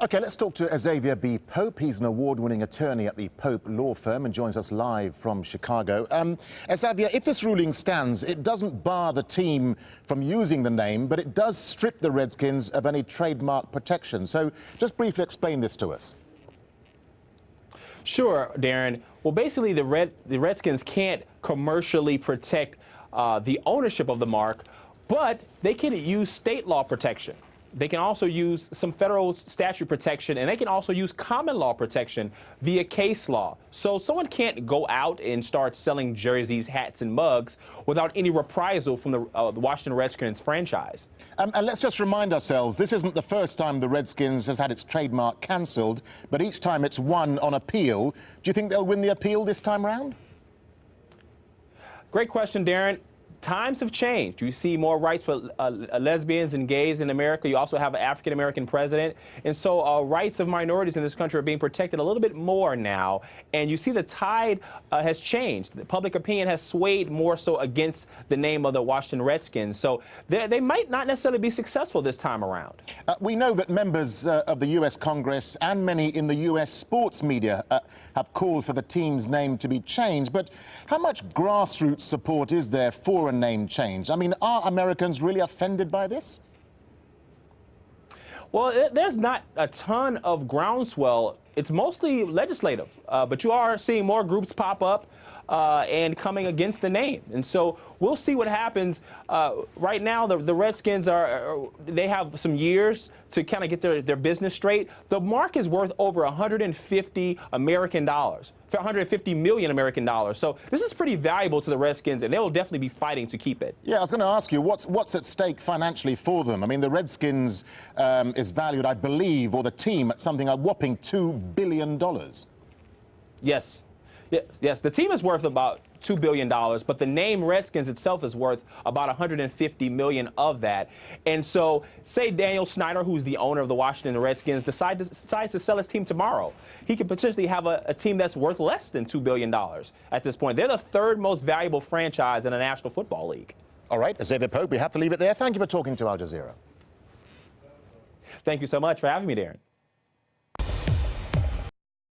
OK, let's talk to Exavier Pope. He's an award-winning attorney at the Pope law firm and joins us live from Chicago. Exavier, if this ruling stands, it doesn't bar the team from using the name, but it does strip the Redskins of any trademark protection. So just briefly explain this to us. Sure, Darren. Well, basically, the Redskins can't commercially protect the ownership of the mark, but they can use state law protection. They can also use some federal statute protection, and they can also use common law protection via case law. So someone can't go out and start selling jerseys, hats, and mugs without any reprisal from the Washington Redskins franchise. And let's just remind ourselves, this isn't the first time the Redskins has had its trademark cancelled, but each time it's won on appeal. Do you think they'll win the appeal this time around? Great question, Darren. Times have changed. You see more rights for lesbians and gays in America. You also have an African-American president. And so rights of minorities in this country are being protected a little bit more now. And you see the tide has changed. The public opinion has swayed more so against the name of the Washington Redskins. So they might not necessarily be successful this time around. We know that members of the U.S. Congress and many in the U.S. sports media have called for the team's name to be changed. But how much grassroots support is there for a name change? I mean, are Americans really offended by this? Well, there's not a ton of groundswell. It's mostly legislative, but you are seeing more groups pop up and coming against the name. And so we'll see what happens. Right now, the Redskins they have some years to kind of get their business straight. The mark is worth over $150 million American dollars. So this is pretty valuable to the Redskins, and they will definitely be fighting to keep it. Yeah, I was going to ask you, what's at stake financially for them? I mean, the Redskins is valued, I believe, or the team at something a whopping $2 billion. Yes. Yes, the team is worth about $2 billion, but the name Redskins itself is worth about $150 million of that. And so, say Daniel Snyder, who's the owner of the Washington Redskins, decides to sell his team tomorrow. He could potentially have a team that's worth less than $2 billion at this point. They're the third most valuable franchise in the National Football League. All right, Exavier Pope, we have to leave it there. Thank you for talking to Al Jazeera. Thank you so much for having me, Darren.